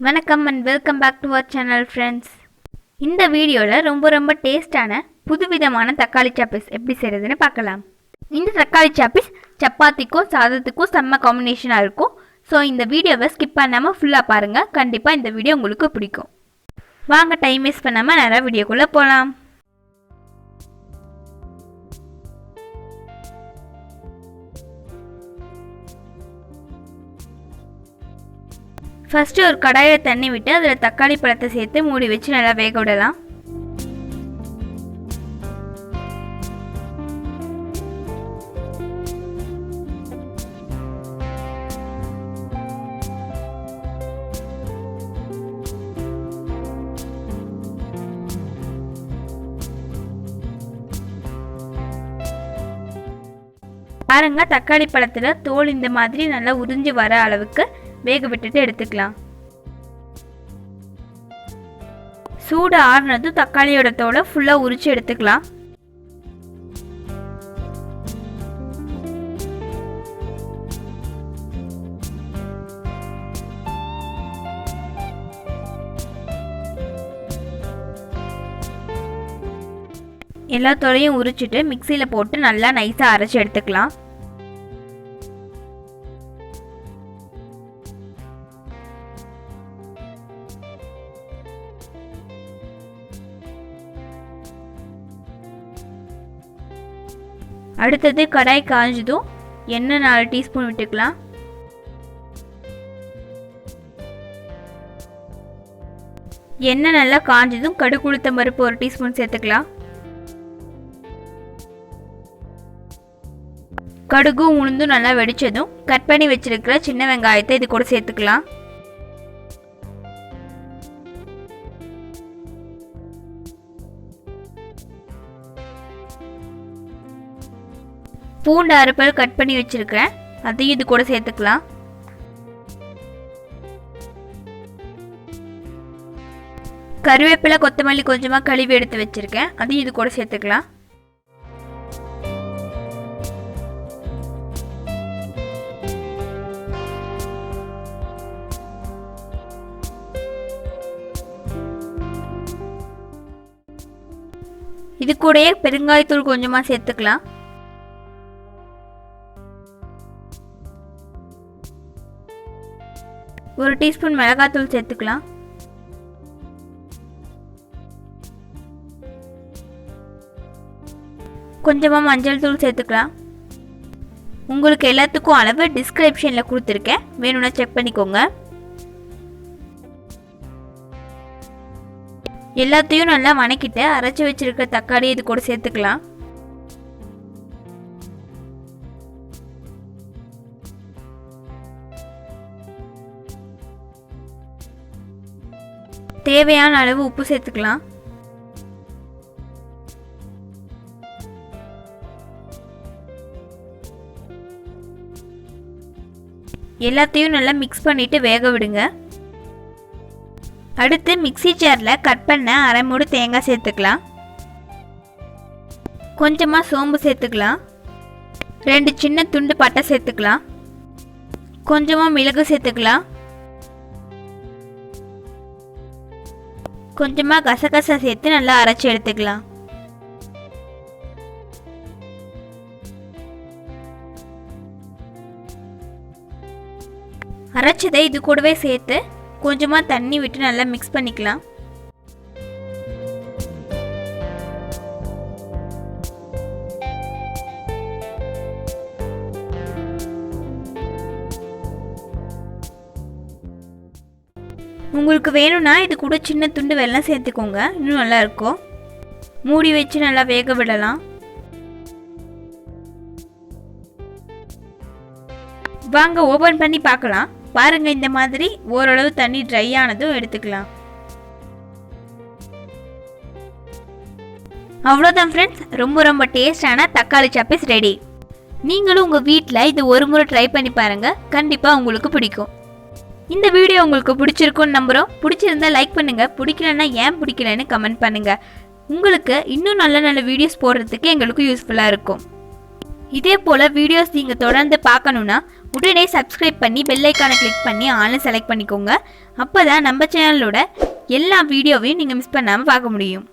வணக்கம் and welcome back to our channel friends. இந்த வீடியோல ரொம்ப டேஸ்டான புதுவிதமான தக்காளி சாப்பீஸ் எப்படி செய்யறதுன்னு பார்க்கலாம். இந்த தக்காளி சாப்பீஸ் சப்பாத்திக்கும் சாதத்துக்கும் செம்ம காம்பினேஷனா இருக்கும். சோ இந்த வீடியோவை ஸ்கிப் பண்ணாம ஃபுல்லா பாருங்க. கண்டிப்பா இந்த வீடியோ உங்களுக்கு பிடிக்கும். வாங்க டைம் வேஸ்ட் பண்ணாம நேரா வீடியோக்குள்ள போலாம். ஃபர்ஸ்ட் ஒரு கடாயில தண்ணி விட்டு அதுல தக்காளி பழத்தை சேர்த்து மூடி வச்சு நல்லா வேக விடலாம். பாருங்க, தக்காளி பழத்துல தோல் இந்த மாதிரி நல்லா உறிஞ்சி வர அளவுக்கு வேக விட்டுட்டு எடுத்துக்கலாம். சூடு ஆறுனதும் தக்காளியோட தோலை ஃபுல்லா உரிச்சு எடுத்துக்கலாம். எல்லா தோலையும் உரிச்சிட்டு மிக்சியில போட்டு நல்லா நைஸா அரைச்சு எடுத்துக்கலாம். அடுத்தது கடாய் காஞ்சதும் எண்ணெய் 4 டீஸ்பூன் விட்டுக்கலாம். எண்ணெய் நல்லா காஞ்சதும் கடுகு உளுத்தம் பருப்பு 1 டீஸ்பூன் சேர்த்துக்கலாம். கடுகும் உளுந்தும் நல்லா வெடிச்சதும் கட் பண்ணி வச்சிருக்கிற சின்ன வெங்காயத்தை இது கூட சேர்த்துக்கலாம். பூண்டு 6 பல் கட் பண்ணி வச்சிருக்கிறேன், அதையும் இது கூட சேர்த்துக்கலாம். கருவேப்பிலை கொத்தமல்லி கொஞ்சமா கழுவி எடுத்து வச்சிருக்கேன், அதையும் இது கூட சேர்த்துக்கலாம். இது கூடயே பெருங்காயத்தூள் கொஞ்சமா சேர்த்துக்கலாம். ஒரு டீஸ்பூன் மிளகாத்தூள் சேர்த்துக்கலாம். கொஞ்சமா மஞ்சள் தூள் சேர்த்துக்கலாம். உங்களுக்கு எல்லாத்துக்கும் அளவு டிஸ்கிரிப்ஷன்ல கொடுத்துருக்கேன், வேணும்னா செக் பண்ணிக்கோங்க. எல்லாத்தையும் நல்லா வணக்கிட்டு அரைச்சி வச்சிருக்க தக்காளி இது கூட சேர்த்துக்கலாம். தேவையான அளவு உப்பு சேர்த்துக்கலாம். எல்லாத்தையும் நல்லா மிக்ஸ் பண்ணிட்டு வேக விடுங்க. அடுத்து மிக்ஸி ஜார்ல கட் பண்ண அரை மூடு தேங்காய் சேர்த்துக்கலாம். கொஞ்சமா சோம்பு சேர்த்துக்கலாம். 2 சின்ன துண்டு பட்டை சேர்த்துக்கலாம். கொஞ்சமா மிளகு சேர்த்துக்கலாம். கொஞ்சமா கசகச சேர்த்து நல்லா அரைச்சு எடுத்துக்கலாம். அரைச்சதை இது கூடவே சேர்த்து கொஞ்சமா தண்ணி விட்டு நல்லா மிக்ஸ் பண்ணிக்கலாம். உங்களுக்கு வேணும்னா இது கூட சின்ன துண்டு வெல்லம் சேர்த்துக்கோங்க, இன்னும் நல்லா இருக்கும். மூடி வச்சு நல்லா வேக விடலாம். வாங்க ஓபன் பண்ணி பார்க்கலாம். பாருங்க, இந்த மாதிரி ஓரளவு தண்ணி ட்ரை ஆனதும் எடுத்துக்கலாம். அவ்வளோதான் ஃப்ரெண்ட்ஸ், ரொம்ப டேஸ்டான தக்காளி சாப்பீஸ் ரெடி. நீங்களும் உங்கள் வீட்டில் இது ஒரு முறை ட்ரை பண்ணி பாருங்க, கண்டிப்பாக உங்களுக்கு பிடிக்கும். இந்த வீடியோ உங்களுக்கு பிடிச்சிருக்கும்னு நம்புகிறோம். பிடிச்சிருந்தா லைக் பண்ணுங்க, பிடிக்கலன்னா ஏன் பிடிக்கலன்னு கமெண்ட் பண்ணுங்க. உங்களுக்கு இன்னும் நல்ல வீடியோஸ் போடுறதுக்கு எங்களுக்கு யூஸ்ஃபுல்லாக இருக்கும். இதே போல் வீடியோஸ் நீங்கள் தொடர்ந்து பார்க்கணுன்னா உடனே சப்ஸ்கிரைப் பண்ணி பெல் ஐக்கானை கிளிக் பண்ணி ஆன்லைன் செலக்ட் பண்ணிக்கோங்க. அப்போ தான் நம்ம சேனலோட எல்லா வீடியோவையும் நீங்கள் மிஸ் பண்ணாமல் பார்க்க முடியும்.